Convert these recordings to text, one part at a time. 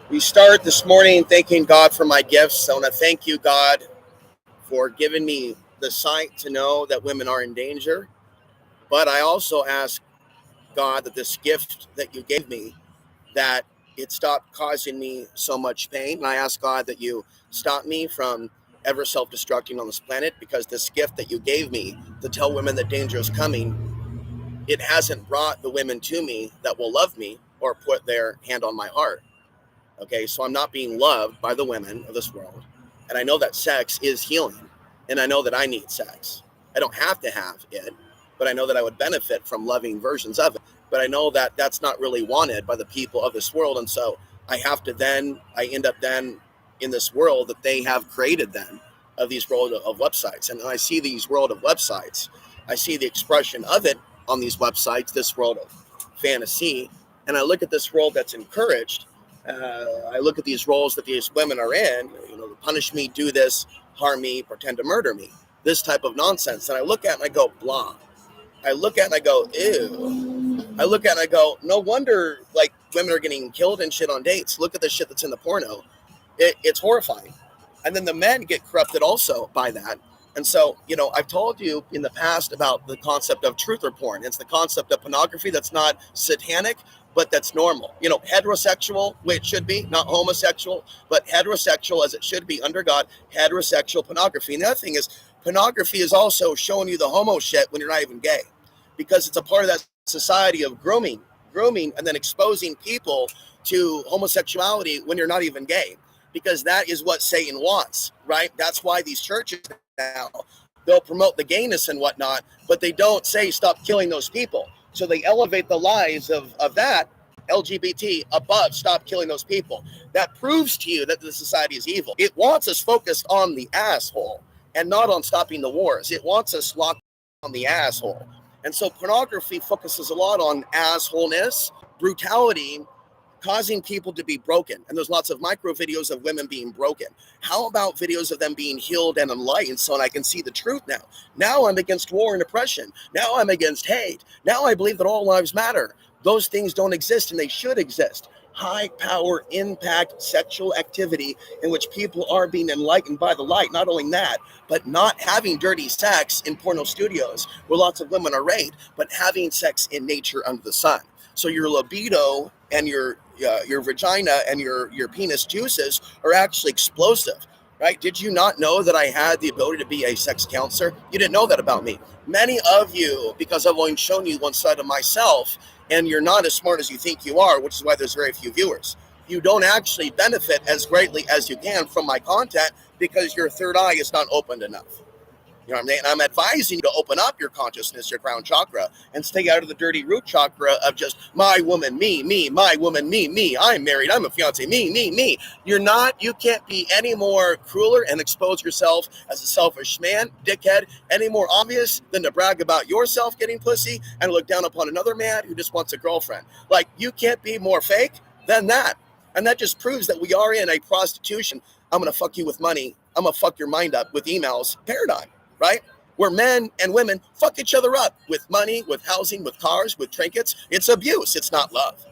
We start this morning thanking God for my gifts. I want to thank you, God, for giving me the sight to know that women are in danger. But I also ask God that this gift that you gave me, that it stopped causing me so much pain. And I ask God that you stop me from ever self-destructing on this planet, because this gift that you gave me to tell women that danger is coming, it hasn't brought the women to me that will love me or put their hand on my heart. Okay, so I'm not being loved by the women of this world. And I know that sex is healing. And I know that I need sex. I don't have to have it, but I know that I would benefit from loving versions of it. But I know that that's not really wanted by the people of this world. And so I end up then in this world that they have created then, of these world of websites. And when I see these world of websites, I see the expression of it on these websites, this world of fantasy. And I look at this world that's encouraged. I look at these roles that these women are in, punish me, do this, harm me, pretend to murder me, this type of nonsense. And I look at it and I go, blah. I look at it and I go, ew. I look at it and I go, no wonder like women are getting killed and shit on dates. Look at the shit that's in the porno. It's horrifying. And then the men get corrupted also by that. And so, I've told you in the past about the concept of truth or porn. It's the concept of pornography that's not satanic, but that's normal. Heterosexual, way it should be, not homosexual, but heterosexual as it should be under God, heterosexual pornography. And the other thing is, pornography is also showing you the homo shit when you're not even gay, because it's a part of that society of grooming, and then exposing people to homosexuality when you're not even gay, because that is what Satan wants, right? That's why these churches now, they'll promote the gayness and whatnot, but they don't say stop killing those people. So they elevate the lies of that LGBT above stop killing those people. That proves to you that the society is evil. It wants us focused on the asshole and not on stopping the wars. It wants us locked on the asshole. And so pornography focuses a lot on assholeness, brutality, causing people to be broken. And there's lots of micro videos of women being broken. How about videos of them being healed and enlightened so I can see the truth now? Now I'm against war and oppression. Now I'm against hate. Now I believe that all lives matter. Those things don't exist and they should exist. High power, impact, sexual activity in which people are being enlightened by the light. Not only that, but not having dirty sex in porno studios where lots of women are raped, but having sex in nature under the sun. So your libido and your vagina and your penis juices are actually explosive, right? Did you not know that I had the ability to be a sex counselor? You didn't know that about me. Many of you, because I've only shown you one side of myself, and you're not as smart as you think you are, which is why there's very few viewers. You don't actually benefit as greatly as you can from my content because your third eye is not opened enough. You know what I mean? And I'm advising you to open up your consciousness, your crown chakra, and stay out of the dirty root chakra of just my woman, me, my woman, me. I'm married, I'm a fiance, me. You can't be any more crueler and expose yourself as a selfish man, dickhead, any more obvious than to brag about yourself getting pussy and look down upon another man who just wants a girlfriend. Like, you can't be more fake than that. And that just proves that we are in a prostitution. I'm going to fuck you with money. I'm going to fuck your mind up with emails paradigm. Right? Where men and women fuck each other up with money, with housing, with cars, with trinkets. It's abuse. It's not love.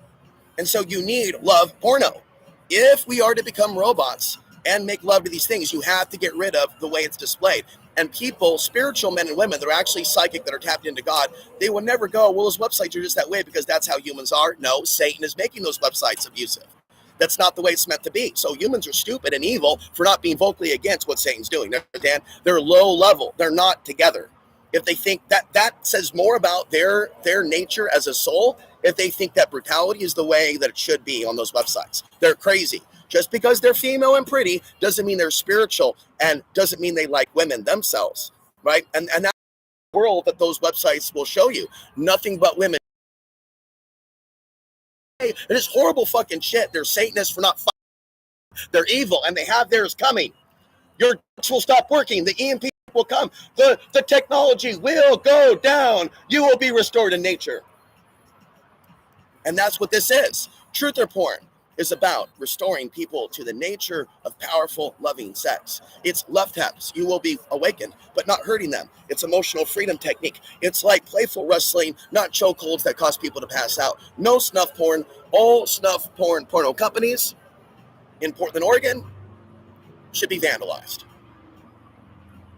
And so you need love porno. If we are to become robots and make love to these things, you have to get rid of the way it's displayed. And people, spiritual men and women that are actually psychic, that are tapped into God, they will never go, well, those websites are just that way because that's how humans are. No, Satan is making those websites abusive. That's not the way it's meant to be. So humans are stupid and evil for not being vocally against what Satan's doing. They're low level. They're not together. If they think that says more about their nature as a soul, if they think that brutality is the way that it should be on those websites, they're crazy. Just because they're female and pretty doesn't mean they're spiritual, and doesn't mean they like women themselves, right? And that's the world that those websites will show you. Nothing but women. It is horrible fucking shit. They're Satanists for not fighting. They're evil, and they have theirs coming. Your will stop working. The EMP will come. The technology will go down. You will be restored in nature. And that's what this is. Truth or porn is about restoring people to the nature of powerful, loving sex. It's love taps. You will be awakened, but not hurting them. It's emotional freedom technique. It's like playful wrestling, not chokeholds that cause people to pass out. No snuff porn. All snuff porno companies in Portland, Oregon should be vandalized,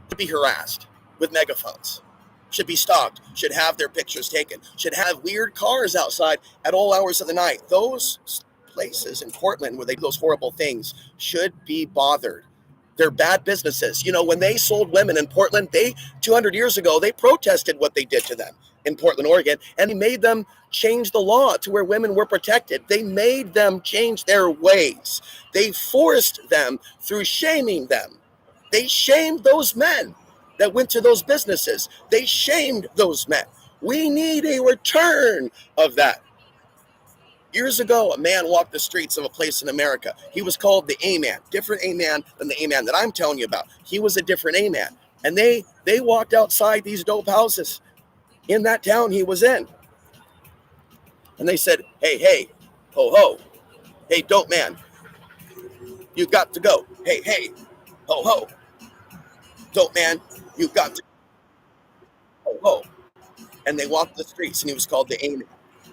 should be harassed with megaphones, should be stalked, should have their pictures taken, should have weird cars outside at all hours of the night. Those places in Portland where they do those horrible things should be bothered. They're bad businesses. You know, when they sold women in Portland, 200 years ago, they protested what they did to them in Portland, Oregon, and they made them change the law to where women were protected. They made them change their ways. They forced them through shaming them. They shamed those men that went to those businesses. They shamed those men. We need a return of that. Years ago, a man walked the streets of a place in America. He was called the A-man, different A-man than the A-man that I'm telling you about. He was a different A-man. And they walked outside these dope houses in that town he was in. And they said, hey, ho, ho. Hey, dope man, you got to go. Hey, ho, ho. Dope man, you got to go. Ho, ho. And they walked the streets, and he was called the A-man,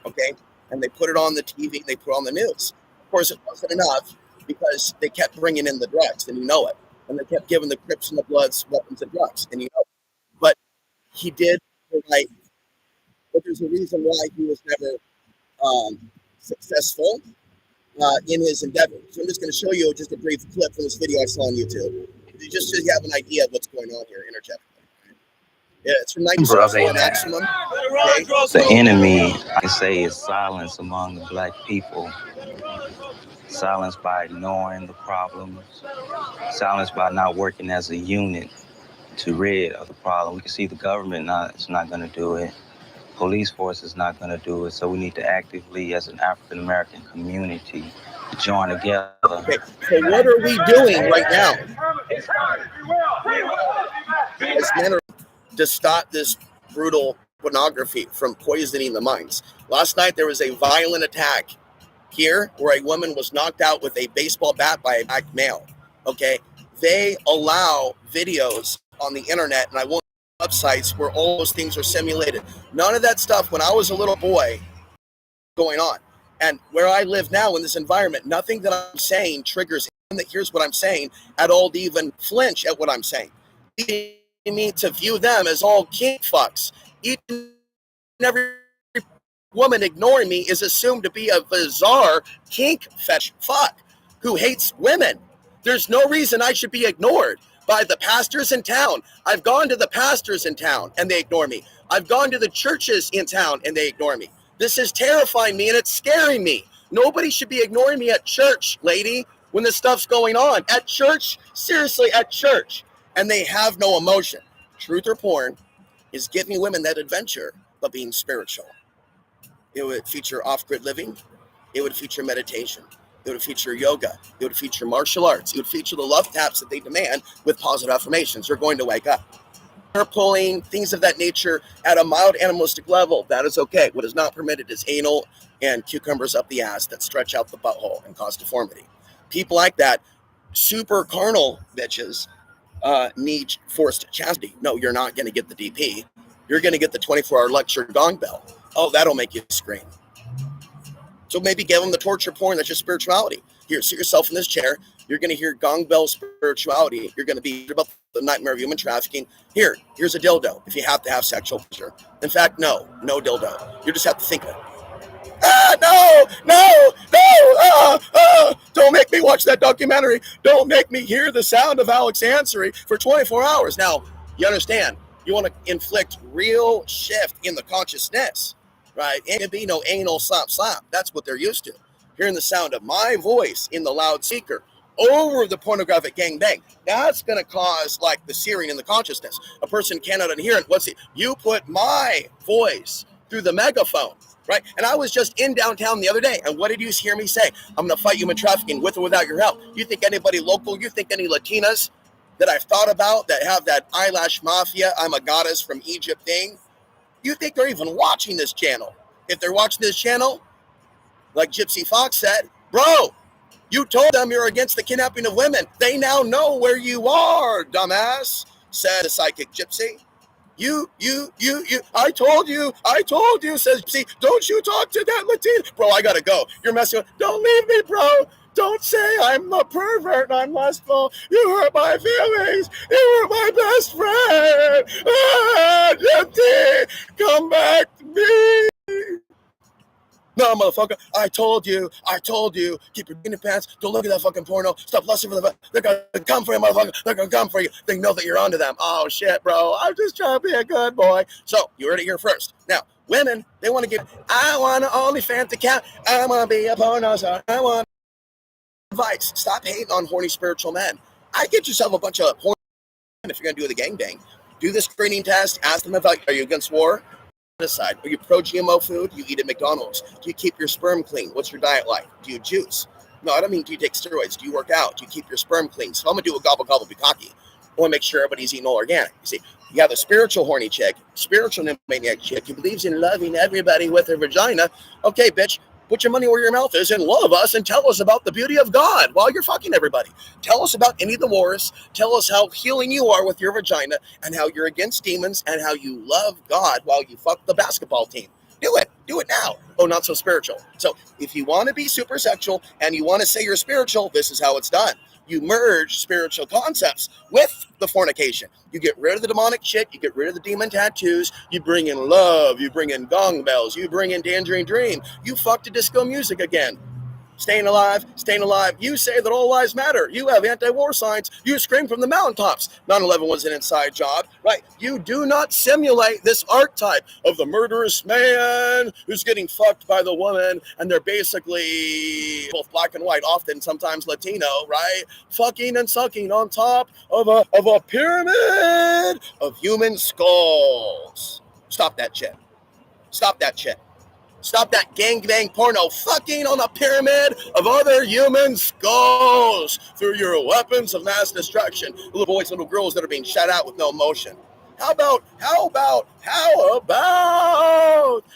okay? And they put it on the TV, they put it on the news. Of course, it wasn't enough because they kept bringing in the drugs, and you know it. And they kept giving the Crips and the Bloods weapons and drugs, and you know it. But he did the right. But there's a reason why he was never successful in his endeavor. So I'm just going to show you just a brief clip from this video I saw on YouTube, just so you have an idea of what's going on here interjecting. Yeah, it's from 1974 maximum. Okay. The enemy, I say, is silence among the black people. Silence by ignoring the problems. Silence by not working as a unit to rid of the problem. We can see the government is not going to do it. Police force is not going to do it. So we need to actively, as an African American community, join together. Okay, so what are we doing right now? As men are to stop this brutal pornography from poisoning the minds. Last night there was a violent attack here where a woman was knocked out with a baseball bat by a black male. Okay, they allow videos on the internet, and I won't websites where all those things are simulated. None of that stuff when I was a little boy going on. And where I live now in this environment, nothing that I'm saying triggers anyone that hears what I'm saying at all to even flinch at what I'm saying. Me to view them as all kink fucks. Each and every woman ignoring me is assumed to be a bizarre kink fetch fuck who hates women. There's no reason I should be ignored by the pastors in town. I've gone to the pastors in town and they ignore me. I've gone to the churches in town and they ignore me. This is terrifying me and it's scaring me. Nobody should be ignoring me at church, lady, when this stuff's going on. At church, seriously, at church. And they have no emotion. Truth or porn is giving women that adventure of being spiritual. It would feature off-grid living. It would feature meditation. It would feature yoga. It would feature martial arts. It would feature the love taps that they demand with positive affirmations. They're going to wake up. Hair pulling, things of that nature at a mild animalistic level, that is okay. What is not permitted is anal and cucumbers up the ass that stretch out the butthole and cause deformity. People like that, super carnal bitches, need forced chastity. No, you're not going to get the DP. You're going to get the 24-hour lecture gong bell. Oh, that'll make you scream. So maybe give them the torture porn. That's just spirituality. Here, sit yourself in this chair. You're going to hear gong bell spirituality. You're going to be about the nightmare of human trafficking. Here's a dildo if you have to have sexual pleasure. In fact, no dildo. You just have to think of it. No, don't make me watch that documentary. Don't make me hear the sound of Alex Ansary for 24 hours. Now, you understand, you want to inflict real shift in the consciousness, right? It can be no anal slap. That's what they're used to. Hearing the sound of my voice in the loudspeaker over the pornographic gangbang. That's going to cause like the searing in the consciousness. A person cannot adhere it. You put my voice through the megaphone. Right. And I was just in downtown the other day. And what did you hear me say? I'm going to fight human trafficking with or without your help. You think anybody local? You think any Latinas that I've thought about that have that eyelash mafia, I'm a goddess from Egypt thing? You think they're even watching this channel? If they're watching this channel, like Gypsy Fox said, bro, you told them you're against the kidnapping of women. They now know where you are, dumbass, said a psychic gypsy. I told you, says, don't you talk to that Latina. Bro, I gotta go. You're messing with, don't leave me, bro. Don't say I'm a pervert, I'm lustful. You hurt my feelings. You were my best friend. Gypsy, come back to me. No, motherfucker, I told you, keep your in pants, don't look at that fucking porno, stop lusting for the, they're gonna come for you, motherfucker, they're gonna come for you, they know that you're onto them. Oh shit, bro, I'm just trying to be a good boy. So, you heard it here first. Now, women, they want to give, I want an OnlyFans account, I want to be a porno star, I want advice. Stop hating on horny spiritual men. I get yourself a bunch of horny men if you're gonna do the gangbang. Do the screening test, ask them about, are you against war? Aside, are you pro-GMO food? You eat at McDonald's. Do you keep your sperm clean? What's your diet like? Do you juice? No, I don't mean do you take steroids? Do you work out? Do you keep your sperm clean? So I'm gonna do a gobble gobble be cocky. I want to make sure everybody's eating all organic. You see, you have the spiritual horny chick, spiritual maniac chick who believes in loving everybody with her vagina. Okay, bitch, put your money where your mouth is and love us and tell us about the beauty of God while you're fucking everybody. Tell us about any of the wars. Tell us how healing you are with your vagina and how you're against demons and how you love God while you fuck the basketball team. Do it. Do it now. Oh, not so spiritual. So if you want to be super sexual and you want to say you're spiritual, this is how it's done. You merge spiritual concepts with the fornication. You get rid of the demonic shit. You get rid of the demon tattoos. You bring in love. You bring in gong bells. You bring in Tangerine Dream. You fuck to disco music again. Staying alive, staying alive. You say that all lives matter. You have anti-war signs. You scream from the mountaintops. 9/11 was an inside job, right? You do not simulate this archetype of the murderous man who's getting fucked by the woman, and they're basically both black and white, often sometimes Latino, right? Fucking and sucking on top of a pyramid of human skulls. Stop that shit. Stop that shit. Stop that gangbang porno fucking on a pyramid of other human skulls through your weapons of mass destruction. Little boys, little girls that are being shut out with no emotion. How about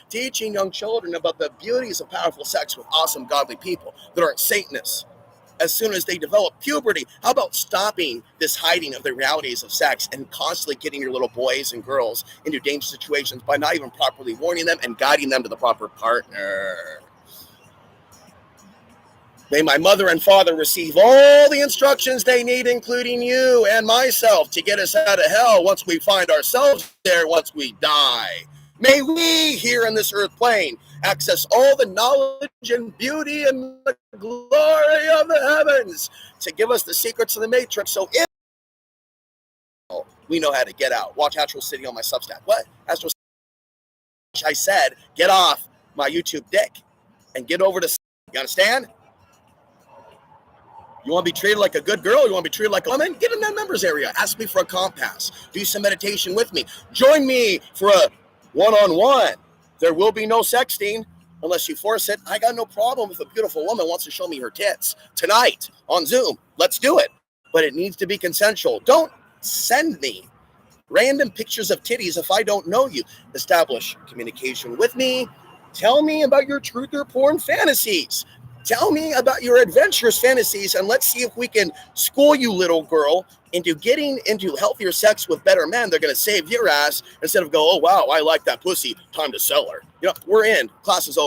teaching young children about the beauties of powerful sex with awesome godly people that aren't Satanists? As soon as they develop puberty, how about stopping this hiding of the realities of sex and constantly getting your little boys and girls into dangerous situations by not even properly warning them and guiding them to the proper partner? May my mother and father receive all the instructions they need, including you and myself, to get us out of hell once we find ourselves there, once we die. May we, here in this earth plane, access all the knowledge and beauty and the glory of the heavens to give us the secrets of the matrix. So if we know how to get out. Watch Astral City on my Substack. What? Astral City. I said, get off my YouTube dick and get over to, you understand? You want to be treated like a good girl? You want to be treated like a woman? Get in that members area. Ask me for a compass. Do some meditation with me. Join me for a one-on-one. There will be no sexting unless you force it. I got no problem if a beautiful woman wants to show me her tits tonight on Zoom. Let's do it. But it needs to be consensual. Don't send me random pictures of titties if I don't know you. Establish communication with me. Tell me about your truth or porn fantasies. Tell me about your adventurous fantasies, and let's see if we can school you, little girl, into getting into healthier sex with better men. They're going to save your ass instead of go, oh, wow, I like that pussy. Time to sell her. You know, we're in. Class is over.